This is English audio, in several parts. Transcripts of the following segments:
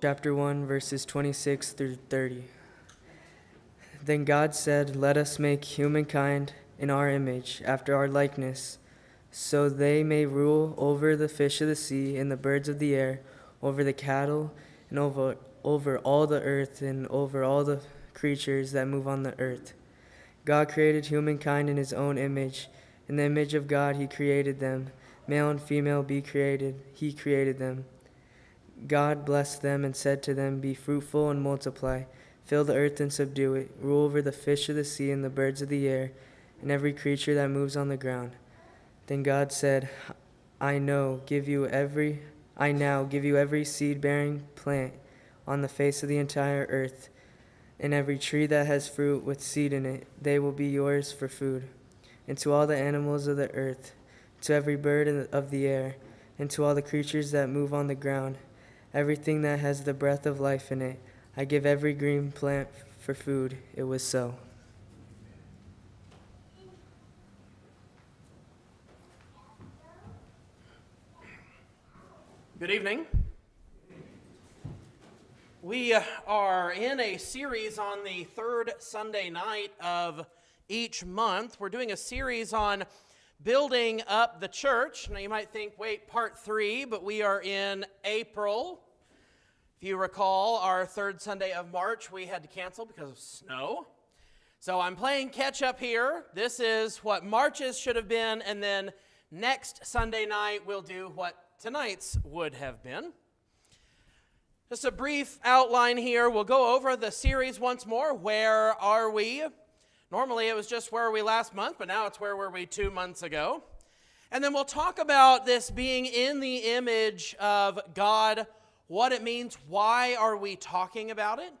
Chapter 1, verses 26 through 30. Then God said, "Let us make humankind in our image, after our likeness, so they may rule over the fish of the sea and the birds of the air, over the cattle, and over all the earth, and over all the creatures that move on the earth." God created humankind in his own image. In the image of God he created them. Male and female he created them. God blessed them and said to them, "Be fruitful and multiply, fill the earth and subdue it, rule over the fish of the sea and the birds of the air, and every creature that moves on the ground." Then God said, I now give you every seed-bearing plant on the face of the entire earth, and every tree that has fruit with seed in it. They will be yours for food. And to all the animals of the earth, to every bird of the air, and to all the creatures that move on the ground, everything that has the breath of life in it, I give every green plant for food. It was so. Good evening. We are in a series on the third Sunday night of each month. We're doing a series on building up the church. Now you might think, wait, part 3, but we are in April. If you recall, our third Sunday of March, we had to cancel because of snow. So I'm playing catch up here. This is what March's should have been, and then next Sunday night we'll do what tonight's would have been. Just a brief outline here. We'll go over the series once more. Where are we? Normally it was just where were we last month, but now it's where were we 2 months ago. And then we'll talk about this being in the image of God, what it means, why are we talking about it?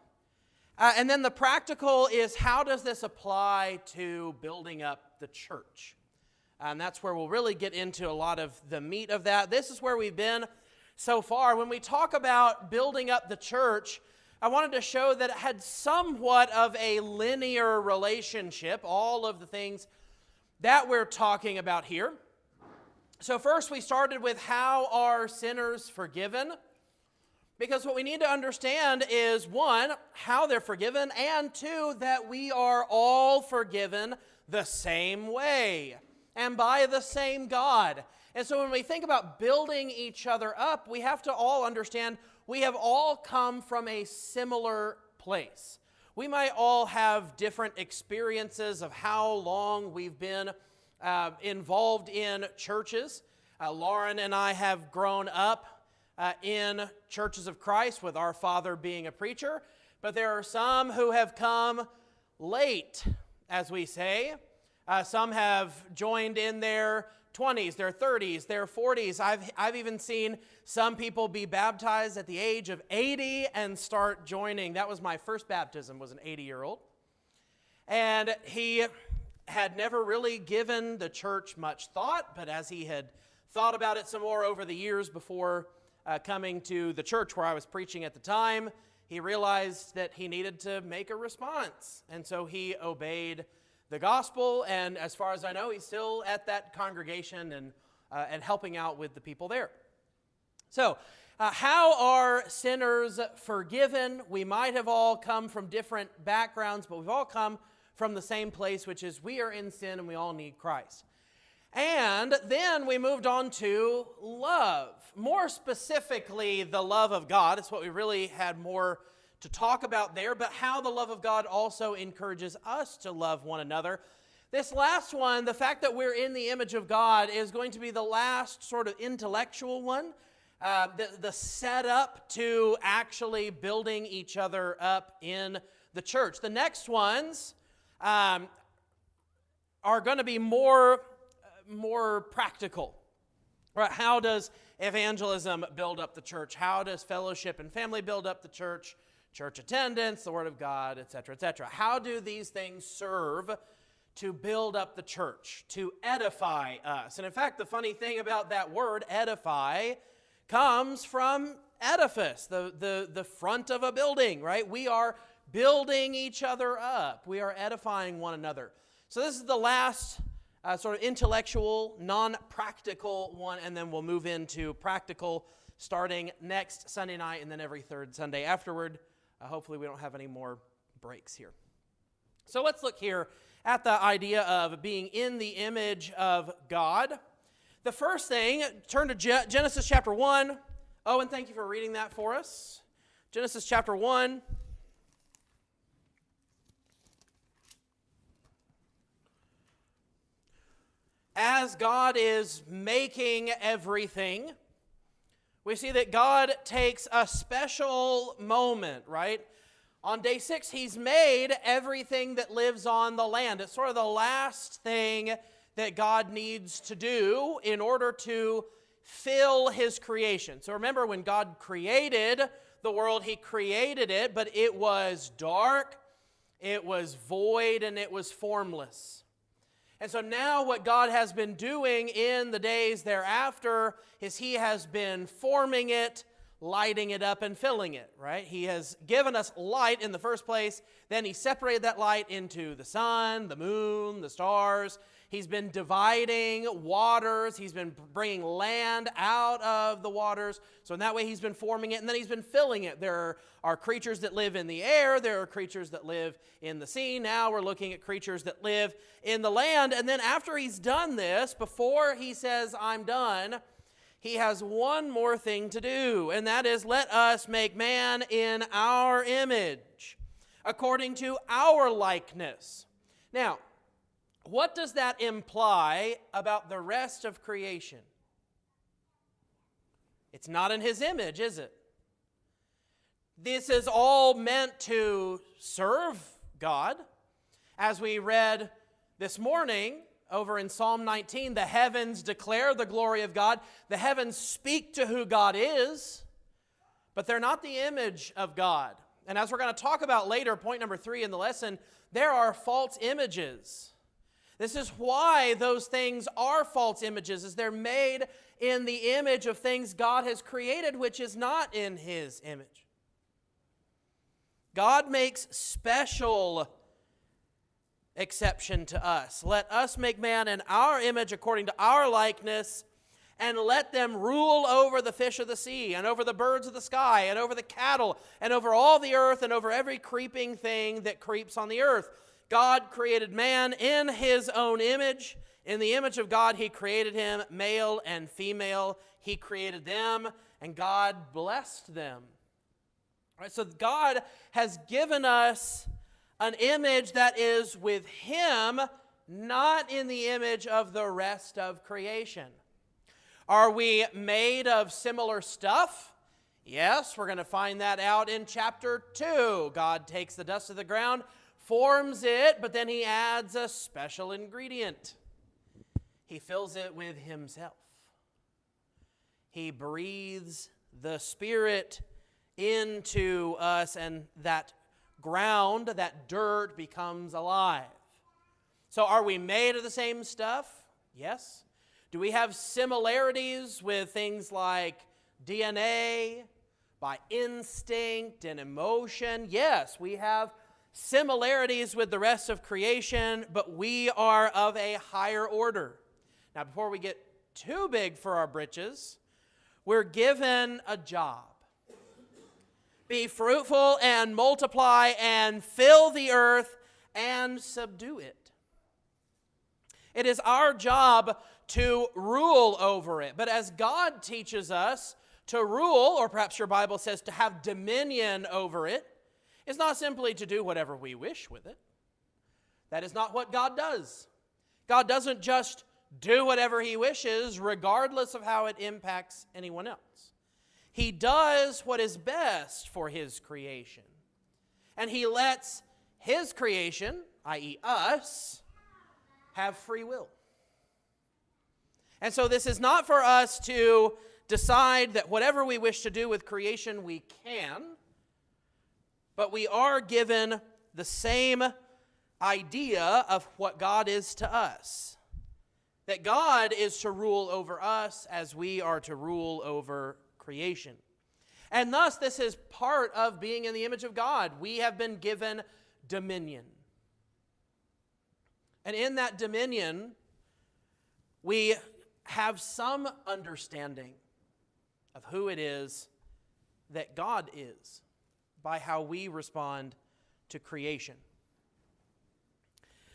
And then the practical is, how does this apply to building up the church? And that's where we'll really get into a lot of the meat of that. This is where we've been so far. When we talk about building up the church, I wanted to show that it had somewhat of a linear relationship, all of the things that we're talking about here. So first we started with, how are sinners forgiven? Because what we need to understand is, 1, how they're forgiven, and 2, that we are all forgiven the same way and by the same God. And so when we think about building each other up, we have to all understand we have all come from a similar place. We might all have different experiences of how long we've been involved in churches. Lauren and I have grown up in churches of Christ, with our father being a preacher, but there are some who have come late, as we say. Some have joined in their 20s, their 30s, their 40s. I've even seen some people be baptized at the age of 80 and start joining. That was my first baptism, was an 80-year-old. And he had never really given the church much thought, but as he had thought about it some more over the years before coming to the church where I was preaching at the time, he realized that he needed to make a response. And so he obeyed the gospel, and as far as I know, he's still at that congregation and helping out with the people there. So, how are sinners forgiven? We might have all come from different backgrounds, but we've all come from the same place, which is we are in sin and we all need Christ. And then we moved on to love. More specifically, the love of God. It's what we really had more to talk about there, but how the love of God also encourages us to love one another. This last one, the fact that we're in the image of God, is going to be the last sort of intellectual one, the setup to actually building each other up in the church. The next ones are going to be more practical. Right? How does evangelism build up the church? How does fellowship and family build up the church? Church attendance, the Word of God, etc., etc. How do these things serve to build up the church, to edify us? And in fact, the funny thing about that word, edify, comes from edifice, the front of a building, right? We are building each other up. We are edifying one another. So this is the last sort of intellectual, non-practical one, and then we'll move into practical starting next Sunday night and then every third Sunday afterward. Hopefully we don't have any more breaks here. So let's look here at the idea of being in the image of God. The first thing, turn to Genesis chapter 1. Owen, thank you for reading that for us. Genesis chapter 1. As God is making everything, we see that God takes a special moment, right? On day 6, he's made everything that lives on the land. It's sort of the last thing that God needs to do in order to fill his creation. So remember, when God created the world, he created it, but it was dark, it was void, and it was formless. And so now what God has been doing in the days thereafter is he has been forming it, lighting it up, and filling it, right? He has given us light in the first place. Then he separated that light into the sun, the moon, the stars. He's been dividing waters. He's been bringing land out of the waters. So in that way, he's been forming it, and then he's been filling it. There are creatures that live in the air. There are creatures that live in the sea. Now we're looking at creatures that live in the land. And then after he's done this, before he says, I'm done, he has one more thing to do, and that is, let us make man in our image, according to our likeness. Now, what does that imply about the rest of creation? It's not in his image, is it? This is all meant to serve God. As we read this morning over in Psalm 19, the heavens declare the glory of God. The heavens speak to who God is, but they're not the image of God. And as we're going to talk about later, point number 3 in the lesson, there are false images. This is why those things are false images, is they're made in the image of things God has created, which is not in his image. God makes special exception to us. Let us make man in our image according to our likeness, and let them rule over the fish of the sea, and over the birds of the sky, and over the cattle, and over all the earth, and over every creeping thing that creeps on the earth. God created man in his own image. In the image of God, he created him, male and female. He created them, and God blessed them. All right, so God has given us an image that is with him, not in the image of the rest of creation. Are we made of similar stuff? Yes, we're going to find that out in chapter 2. God takes the dust of the ground, forms it, but then he adds a special ingredient. He fills it with himself. He breathes the Spirit into us, and that ground, that dirt, becomes alive. So are we made of the same stuff? Yes. Do we have similarities with things like DNA, by instinct and emotion? Yes, we have similarities with the rest of creation, but we are of a higher order. Now, before we get too big for our britches, we're given a job. Be fruitful and multiply and fill the earth and subdue it. It is our job to rule over it. But as God teaches us to rule, or perhaps your Bible says to have dominion over it, it's not simply to do whatever we wish with it. That is not what God does. God doesn't just do whatever he wishes, regardless of how it impacts anyone else. He does what is best for his creation. And he lets his creation, i.e. us, have free will. And so this is not for us to decide that whatever we wish to do with creation we can, but we are given the same idea of what God is to us. That God is to rule over us as we are to rule over creation. And thus, this is part of being in the image of God. We have been given dominion. And in that dominion, we have some understanding of who it is that God is by how we respond to creation.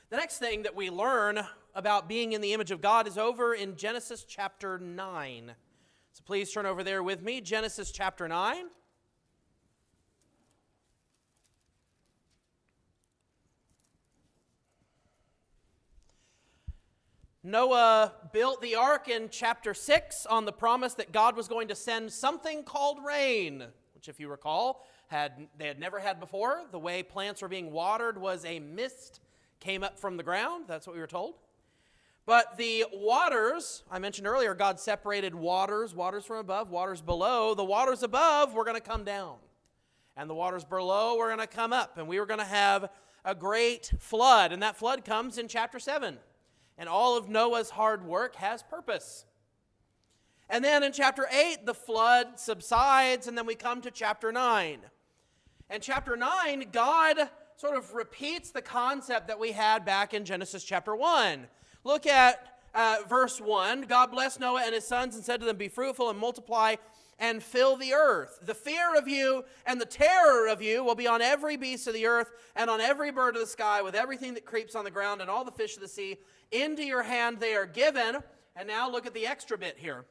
The next thing that we learn about being in the image of God is over in Genesis chapter 9. So please turn over there with me, Genesis chapter 9. Noah built the ark in chapter 6 on the promise that God was going to send something called rain, which, if you recall, they had never had before. The way plants were being watered was a mist came up from the ground. That's what we were told. But the waters, I mentioned earlier, God separated waters from above, waters below. The waters above were going to come down, and the waters below were going to come up, and we were going to have a great flood. And that flood comes in chapter 7. And all of Noah's hard work has purpose. And then in chapter 8, the flood subsides, and then we come to chapter 9. And chapter 9, God sort of repeats the concept that we had back in Genesis chapter 1. Look at verse 1. God blessed Noah and his sons and said to them, "Be fruitful and multiply and fill the earth. The fear of you and the terror of you will be on every beast of the earth and on every bird of the sky, with everything that creeps on the ground and all the fish of the sea. Into your hand they are given." And now look at the extra bit here.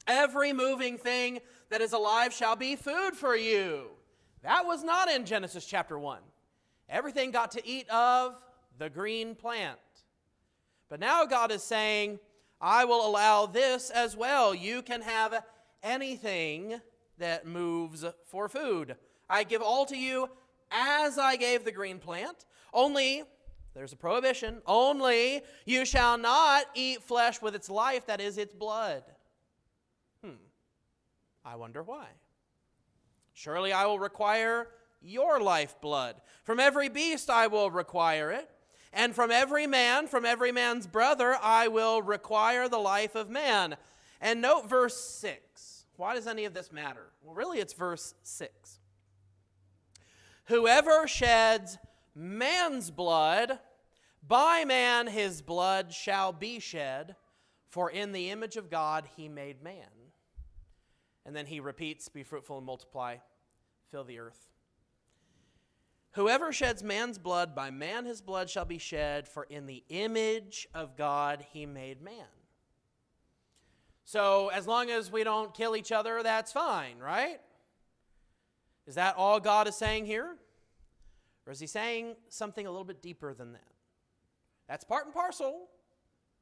"Every moving thing that is alive shall be food for you." That was not in Genesis chapter 1. Everything got to eat of the green plant. But now God is saying, I will allow this as well. You can have anything that moves for food. I give all to you as I gave the green plant. Only, there's a prohibition, only you shall not eat flesh with its life, that is, its blood. I wonder why. Surely I will require your lifeblood. From every beast I will require it. And from every man's brother, I will require the life of man. And note verse 6. Why does any of this matter? Well, really, it's verse 6. "Whoever sheds man's blood, by man his blood shall be shed, for in the image of God he made man." And then he repeats, "Be fruitful and multiply, fill the earth." "Whoever sheds man's blood, by man his blood shall be shed, for in the image of God he made man." So as long as we don't kill each other, that's fine, right? Is that all God is saying here? Or is he saying something a little bit deeper than that? That's part and parcel,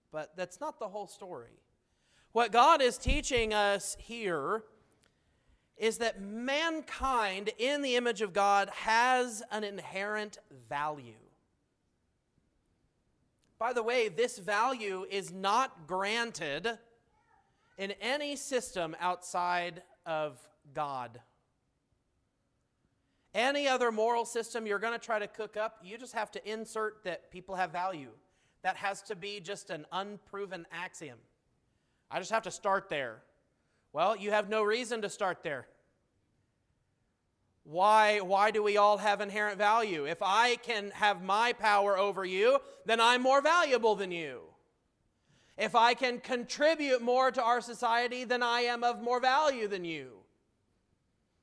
but that's not the whole story. What God is teaching us here is that mankind in the image of God has an inherent value. By the way, this value is not granted in any system outside of God. Any other moral system you're going to try to cook up, you just have to insert that people have value. That has to be just an unproven axiom. I just have to start there. Well, you have no reason to start there. Why do we all have inherent value? If I can have my power over you, then I'm more valuable than you. If I can contribute more to our society, then I am of more value than you.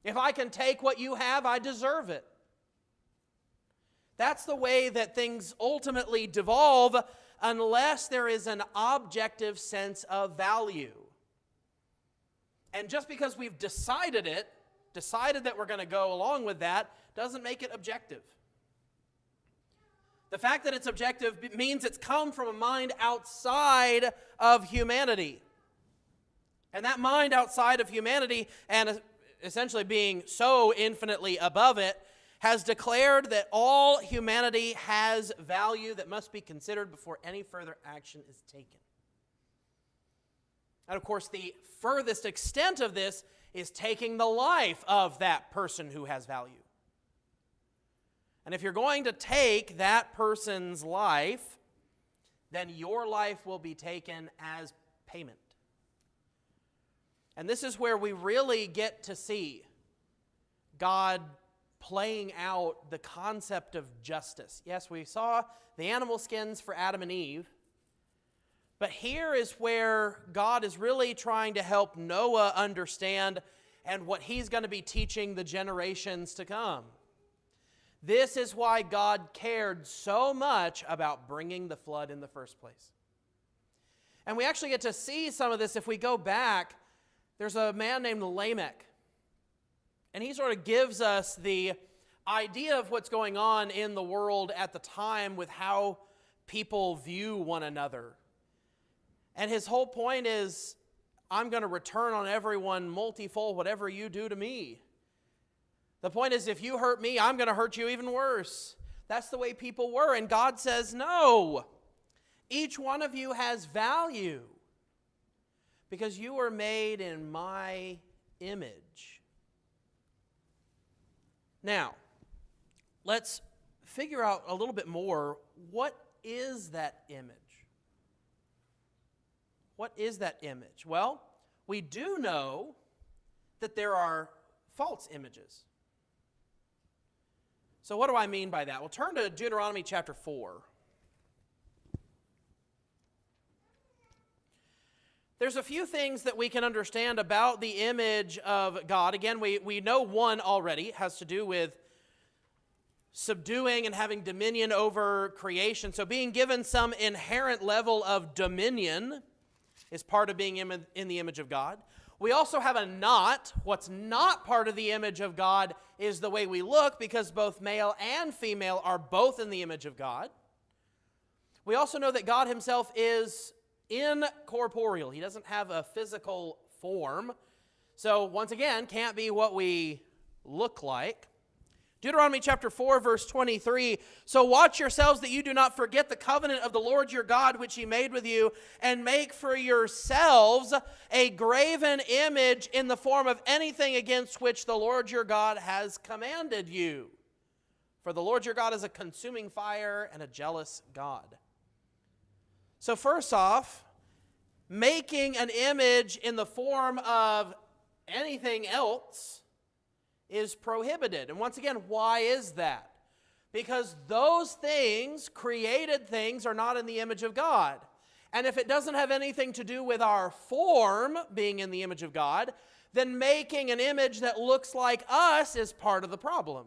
If I can take what you have, I deserve it. That's the way that things ultimately devolve unless there is an objective sense of value. And just because we've decided that we're going to go along with that, doesn't make it objective. The fact that it's objective means it's come from a mind outside of humanity. And that mind outside of humanity, and essentially being so infinitely above it, has declared that all humanity has value that must be considered before any further action is taken. And of course, the furthest extent of this is taking the life of that person who has value. And if you're going to take that person's life, then your life will be taken as payment. And this is where we really get to see God playing out the concept of justice. Yes, we saw the animal skins for Adam and Eve, But here is where God is really trying to help Noah understand and what he's going to be teaching the generations to come. This is why God cared so much about bringing the flood in the first place. And we actually get to see some of this if we go back. There's a man named Lamech. And he sort of gives us the idea of what's going on in the world at the time with how people view one another. And his whole point is, I'm going to return on everyone multifold whatever you do to me. The point is, if you hurt me, I'm going to hurt you even worse. That's the way people were. And God says, no. Each one of you has value because you are made in my image. Now, let's figure out a little bit more. What is that image? What is that image? Well, we do know that there are false images. So what do I mean by that? Well, turn to Deuteronomy chapter 4. There's a few things that we can understand about the image of God. Again, we know one already. It has to do with subduing and having dominion over creation. So being given some inherent level of dominion is part of being in the image of God. We also have a not. What's not part of the image of God is the way we look, because both male and female are both in the image of God. We also know that God himself is incorporeal. He doesn't have a physical form. So once again, can't be what we look like. Deuteronomy chapter 4, verse 23, so watch yourselves that you do not forget the covenant of the Lord your God, which he made with you, and make for yourselves a graven image in the form of anything against which the Lord your God has commanded you. For the Lord your God is a consuming fire and a jealous God. So first off, making an image in the form of anything else is prohibited. And once again, why is that? Because those things, created things, are not in the image of God. And if it doesn't have anything to do with our form being in the image of God, then making an image that looks like us is part of the problem.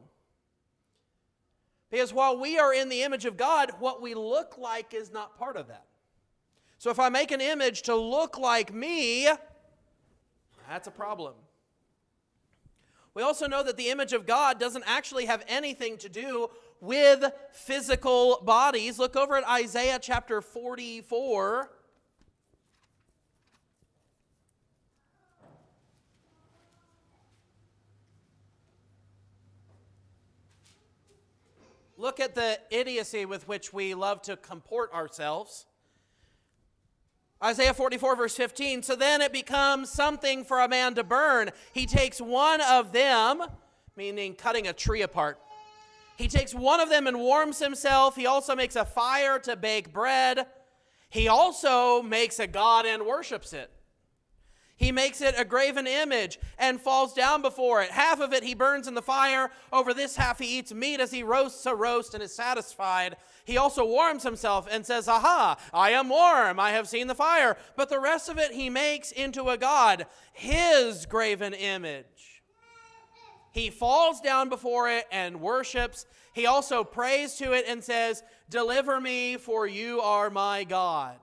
Because while we are in the image of God, what we look like is not part of that. So if I make an image to look like me, that's a problem. We also know that the image of God doesn't actually have anything to do with physical bodies. Look over at Isaiah chapter 44. Look at the idiocy with which we love to comport ourselves. Isaiah 44, verse 15, so then it becomes something for a man to burn. He takes one of them, meaning cutting a tree apart. He takes one of them and warms himself. He also makes a fire to bake bread. He also makes a god and worships it. He makes it a graven image and falls down before it. Half of it he burns in the fire. Over this half he eats meat as he roasts a roast and is satisfied. He also warms himself and says, aha, I am warm, I have seen the fire. But the rest of it he makes into a god, his graven image. He falls down before it and worships. He also prays to it and says, deliver me, for you are my God.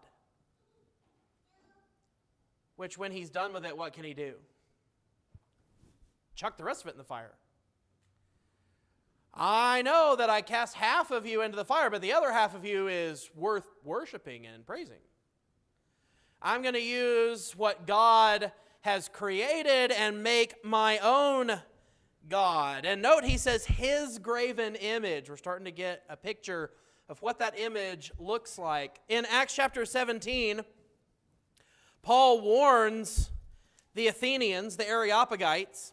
Which when he's done with it, what can he do? Chuck the rest of it in the fire. I know that I cast half of you into the fire, but the other half of you is worth worshiping and praising. I'm going to use what God has created and make my own God. And note he says his graven image. We're starting to get a picture of what that image looks like. In Acts chapter 17, Paul warns the Athenians, the Areopagites.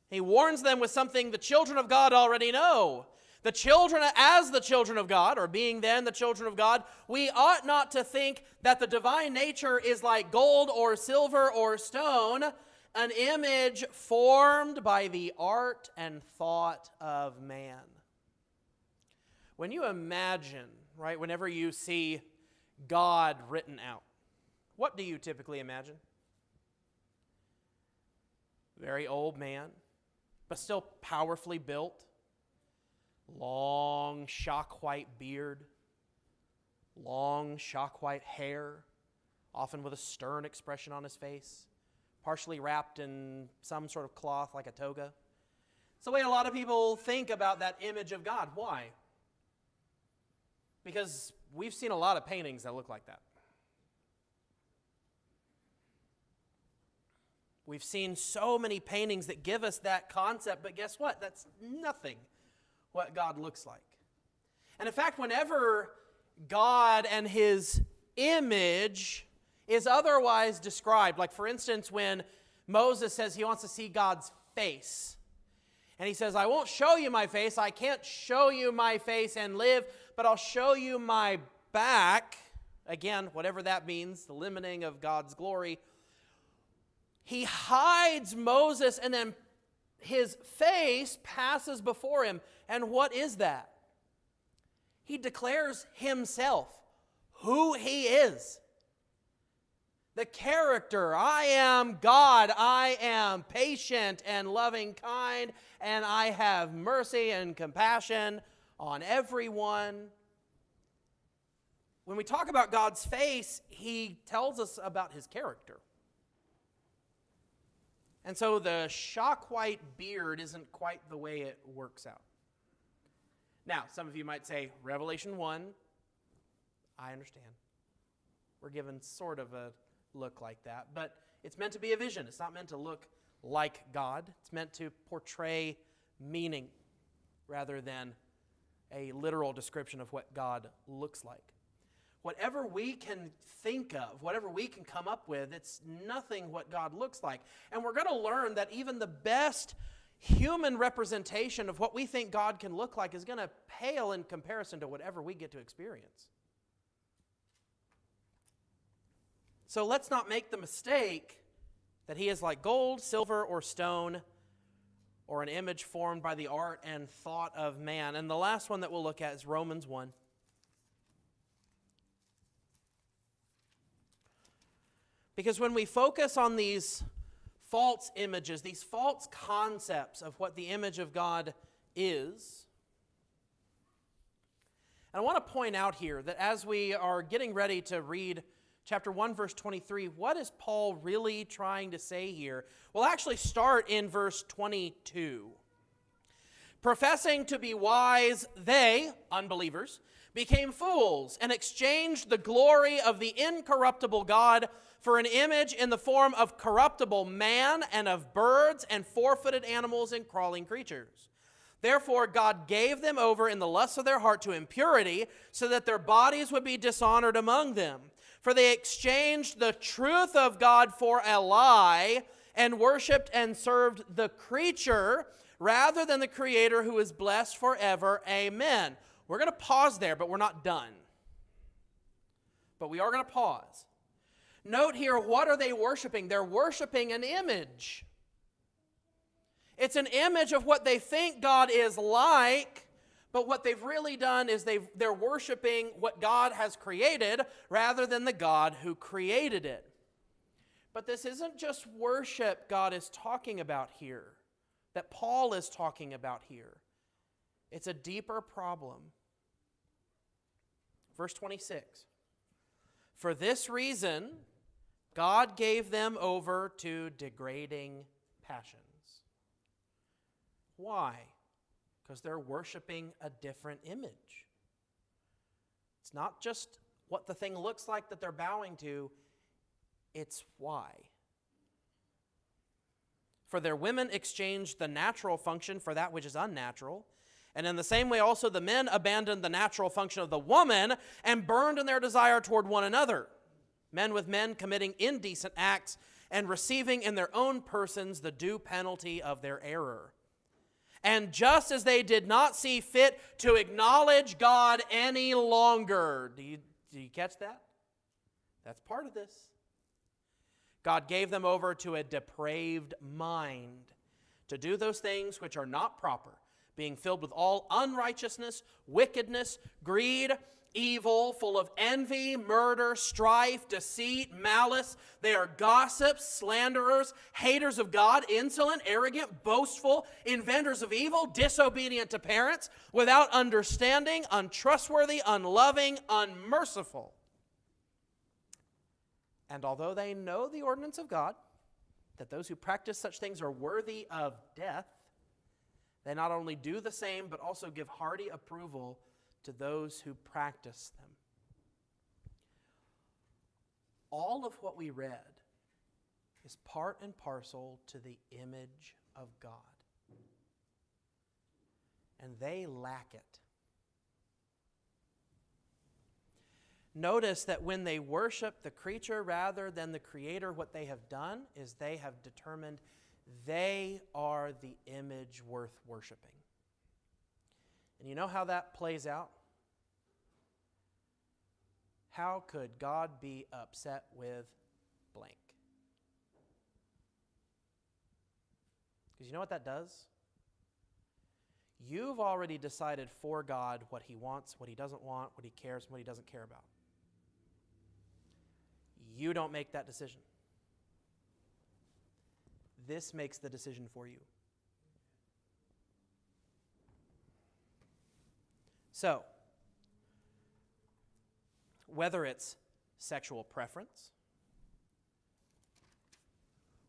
He warns them with something the children of God already know. The children, as the children of God, or being then the children of God, we ought not to think that the divine nature is like gold or silver or stone, an image formed by the art and thought of man. When you imagine, right, whenever you see God written out, what do you typically imagine? Very old man, but still powerfully built. Long, shock white beard. Long, shock white hair, often with a stern expression on his face, partially wrapped in some sort of cloth like a toga. It's the way a lot of people think about that image of God. Why? Because we've seen a lot of paintings that look like that. We've seen so many paintings that give us that concept, but guess what? That's nothing what God looks like. And in fact, whenever God and his image is otherwise described, like for instance, when Moses says he wants to see God's face, and he says, I won't show you my face, I can't show you my face and live, but I'll show you my back. Again, whatever that means, the limiting of God's glory. He hides Moses, and then his face passes before him. And what is that? He declares himself, who he is. The character, I am God, I am patient and loving kind, and I have mercy and compassion on everyone. When we talk about God's face, he tells us about his character. And so the shock white beard isn't quite the way it works out. Now, some of you might say, Revelation 1, I understand. We're given sort of a look like that, but it's meant to be a vision. It's not meant to look like God. It's meant to portray meaning rather than a literal description of what God looks like. Whatever we can think of, whatever we can come up with, it's nothing what God looks like. And we're going to learn that even the best human representation of what we think God can look like is going to pale in comparison to whatever we get to experience. So let's not make the mistake that he is like gold, silver, or stone, or an image formed by the art and thought of man. And the last one that we'll look at is Romans 1. Because when we focus on these false images, these false concepts of what the image of God is, and I want to point out here that as we are getting ready to read chapter 1, verse 23, what is Paul really trying to say here? We'll actually start in verse 22. Professing to be wise, they, unbelievers, became fools and exchanged the glory of the incorruptible God for an image in the form of corruptible man and of birds and four-footed animals and crawling creatures. Therefore, God gave them over in the lusts of their heart to impurity, so that their bodies would be dishonored among them. For they exchanged the truth of God for a lie, and worshipped and served the creature rather than the Creator, who is blessed forever. Amen. We're going to pause there, but we're not done. But we are going to pause. Note here, what are they worshiping? They're worshiping an image. It's an image of what they think God is like, but what they've really done is they're worshiping what God has created rather than the God who created it. But this isn't just worship God is talking about here, that Paul is talking about here. It's a deeper problem. Verse 26. For this reason, God gave them over to degrading passions. Why? Because they're worshiping a different image. It's not just what the thing looks like that they're bowing to, it's why. For their women exchanged the natural function for that which is unnatural. And in the same way also the men abandoned the natural function of the woman and burned in their desire toward one another. Men with men committing indecent acts and receiving in their own persons the due penalty of their error. And just as they did not see fit to acknowledge God any longer. Do you catch that? That's part of this. God gave them over to a depraved mind to do those things which are not proper, being filled with all unrighteousness, wickedness, greed, evil, full of envy, murder, strife, deceit, malice. They are gossips, slanderers, haters of God, insolent, arrogant, boastful, inventors of evil, disobedient to parents, without understanding, untrustworthy, unloving, unmerciful. And although they know the ordinance of God, that those who practice such things are worthy of death, they not only do the same, but also give hearty approval to those who practice them. All of what we read is part and parcel to the image of God. And they lack it. Notice that when they worship the creature rather than the Creator, what they have done is they have determined they are the image worth worshiping. And you know how that plays out? How could God be upset with blank? Because you know what that does? You've already decided for God what He wants, what He doesn't want, what He cares, and what He doesn't care about. You don't make that decision. This makes the decision for you. So, whether it's sexual preference,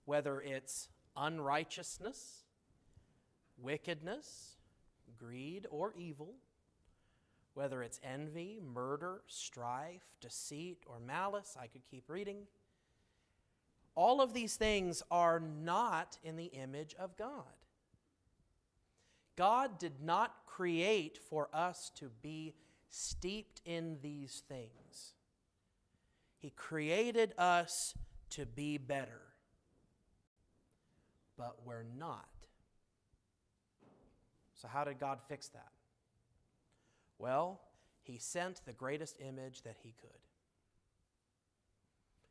whether it's unrighteousness, wickedness, greed, or evil, whether it's envy, murder, strife, deceit, or malice, I could keep reading. All of these things are not in the image of God. God did not create for us to be steeped in these things. He created us to be better, but we're not. So how did God fix that? Well, He sent the greatest image that He could.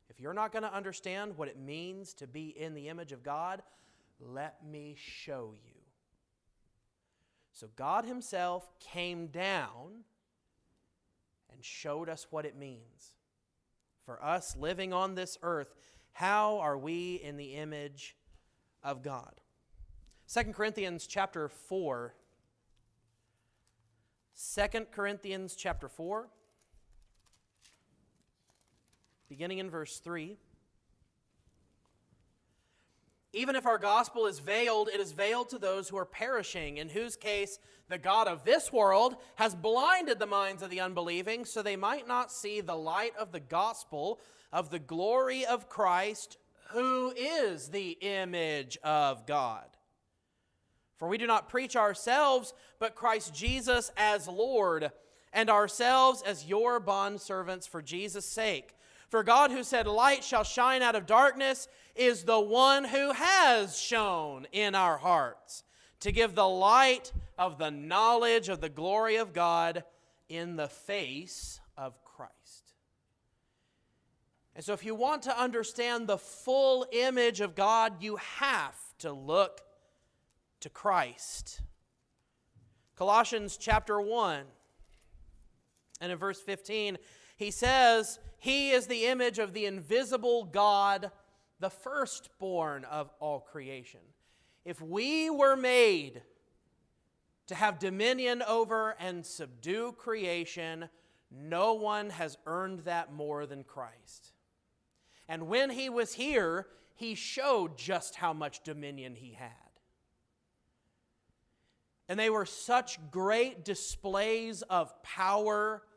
If you're not going to understand what it means to be in the image of God, let me show you. So God Himself came down and showed us what it means. For us living on this earth, how are we in the image of God? 2 Corinthians chapter 4. 2 Corinthians chapter 4, beginning in verse 3. Even if our gospel is veiled, it is veiled to those who are perishing, in whose case the God of this world has blinded the minds of the unbelieving, so they might not see the light of the gospel of the glory of Christ, who is the image of God. For we do not preach ourselves, but Christ Jesus as Lord, and ourselves as your bondservants for Jesus' sake. For God, who said, "Light shall shine out of darkness," is the one who has shone in our hearts, to give the light of the knowledge of the glory of God in the face of Christ. And so if you want to understand the full image of God, you have to look to Christ. Colossians chapter 1, and in verse 15, he says, "He is the image of the invisible God, the firstborn of all creation." If we were made to have dominion over and subdue creation, no one has earned that more than Christ. And when He was here, He showed just how much dominion He had. And they were such great displays of power.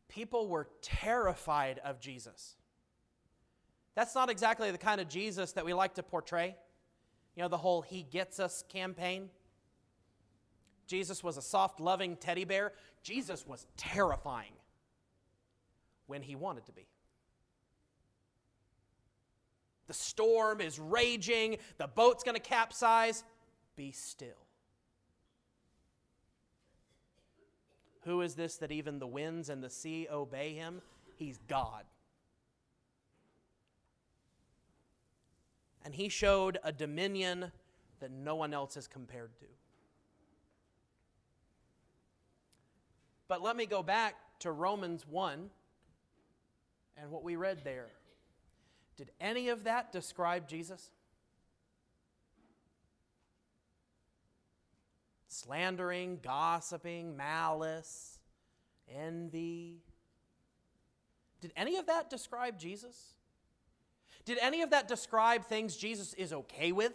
People were terrified of Jesus. That's not exactly the kind of Jesus that we like to portray. You know, the whole "He gets us" campaign. Jesus was a soft, loving teddy bear. Jesus was terrifying when He wanted to be. The storm is raging. The boat's going to capsize. Be still. Who is this that even the winds and the sea obey Him? He's God. And He showed a dominion that no one else is compared to. But let me go back to Romans 1 and what we read there. Did any of that describe Jesus? Slandering, gossiping, malice, envy. Did any of that describe Jesus? Did any of that describe things Jesus is okay with?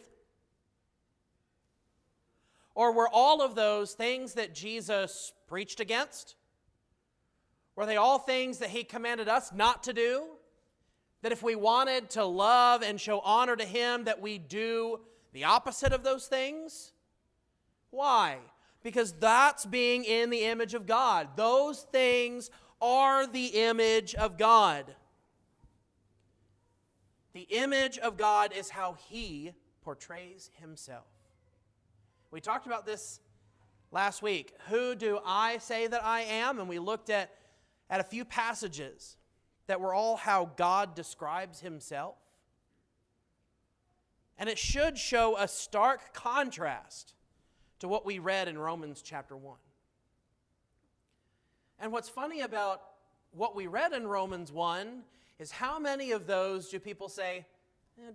Or were all of those things that Jesus preached against? Were they all things that he commanded us not to do? That if we wanted to love and show honor to him, that we do the opposite of those things? Why? Because that's being in the image of God. Those things are the image of God. The image of God is how he portrays himself. We talked about this last week. Who do I say that I am? And we looked at a few passages that were all how God describes himself. And it should show a stark contrast to what we read in Romans chapter 1. And what's funny about what we read in Romans 1 is how many of those do people say,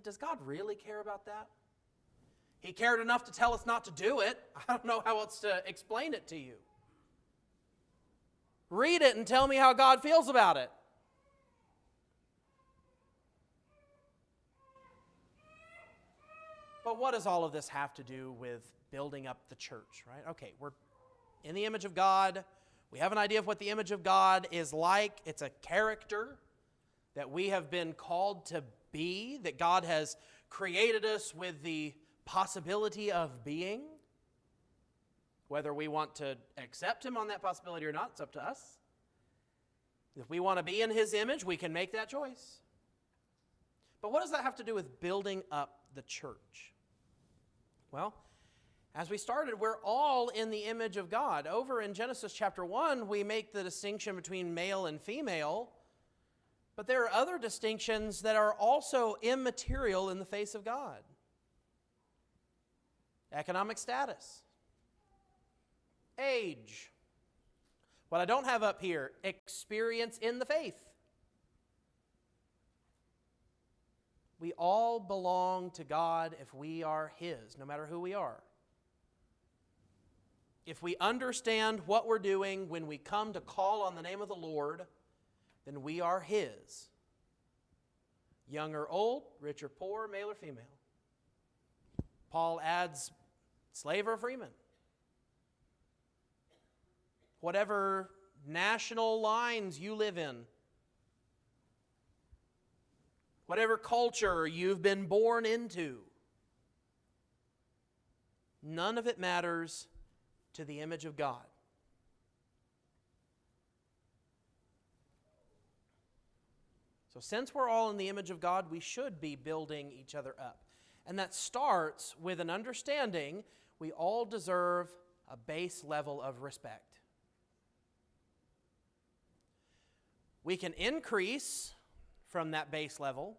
does God really care about that? He cared enough to tell us not to do it. I don't know how else to explain it to you. Read it and tell me how God feels about it. But what does all of this have to do with building up the church, right? Okay, we're in the image of God. We have an idea of what the image of God is like. It's a character that we have been called to be, that God has created us with the possibility of being. Whether we want to accept him on that possibility or not, it's up to us. If we want to be in his image, we can make that choice. But what does that have to do with building up the church? Well, as we started, we're all in the image of God. Over in Genesis chapter 1, we make the distinction between male and female, but there are other distinctions that are also immaterial in the face of God. Economic status, age. What I don't have up here, experience in the faith. We all belong to God if we are his, no matter who we are. If we understand what we're doing when we come to call on the name of the Lord, then we are his. Young or old, rich or poor, male or female. Paul adds slave or freeman. Whatever national lines you live in, whatever culture you've been born into, none of it matters to the image of God. So since we're all in the image of God, we should be building each other up. And that starts with an understanding we all deserve a base level of respect. We can increase from that base level,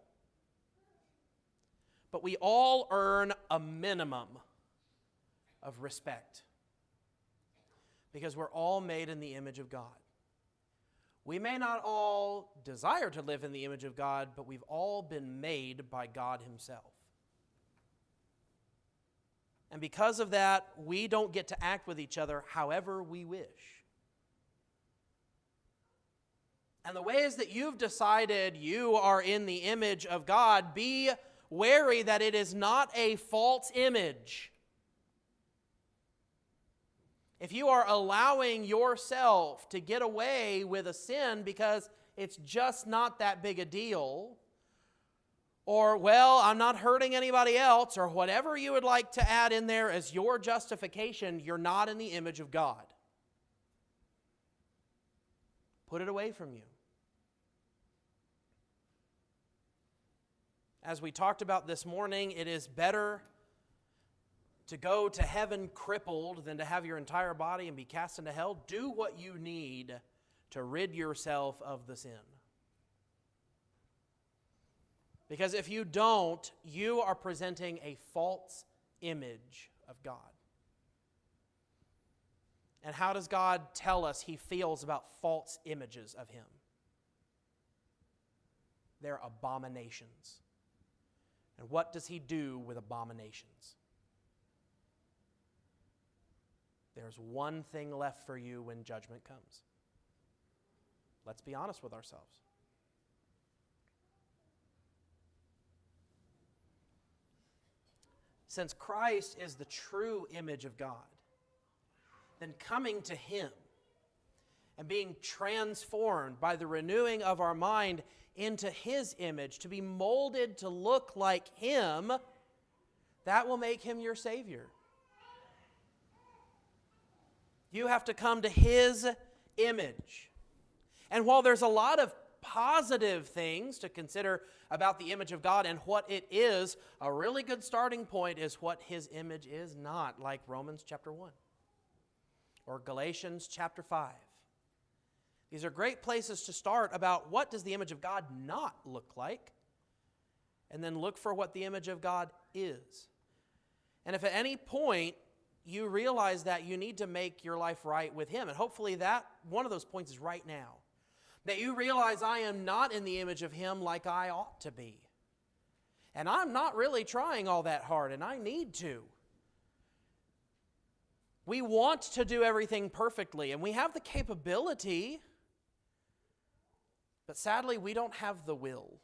but we all earn a minimum of respect because we're all made in the image of God. We may not all desire to live in the image of God, but we've all been made by God himself. And because of that, we don't get to act with each other however we wish. And the ways that you've decided you are in the image of God, be wary that it is not a false image. If you are allowing yourself to get away with a sin because it's just not that big a deal, or, well, I'm not hurting anybody else, or whatever you would like to add in there as your justification, you're not in the image of God. Put it away from you. As we talked about this morning, it is better to go to heaven crippled than to have your entire body and be cast into hell. Do what you need to rid yourself of the sin. Because if you don't, you are presenting a false image of God. And how does God tell us he feels about false images of him? They're abominations. And what does he do with abominations? There's one thing left for you when judgment comes. Let's be honest with ourselves. Since Christ is the true image of God, then coming to him and being transformed by the renewing of our mind into his image, to be molded to look like him, that will make him your Savior. You have to come to his image. And while there's a lot of positive things to consider about the image of God and what it is, a really good starting point is what his image is not, like Romans chapter 1 or Galatians chapter 5. These are great places to start about what does the image of God not look like, and then look for what the image of God is. And if at any point you realize that you need to make your life right with him, and hopefully that one of those points is right now, that you realize I am not in the image of him like I ought to be. And I'm not really trying all that hard, and I need to. We want to do everything perfectly, and we have the capability, but sadly we don't have the will.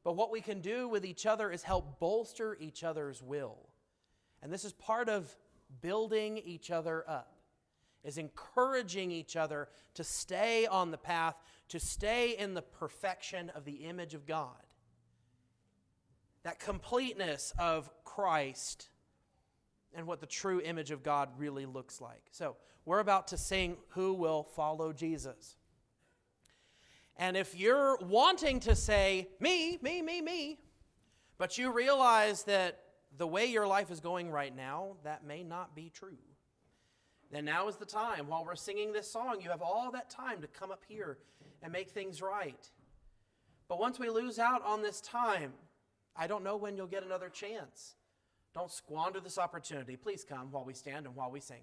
But what we can do with each other is help bolster each other's will. And this is part of building each other up, is encouraging each other to stay on the path, to stay in the perfection of the image of God. That completeness of Christ and what the true image of God really looks like. So, we're about to sing Who Will Follow Jesus. And if you're wanting to say, me, but you realize that the way your life is going right now, that may not be true, then now is the time. While we're singing this song, you have all that time to come up here and make things right. But once we lose out on this time, I don't know when you'll get another chance. Don't squander this opportunity. Please come while we stand and while we sing.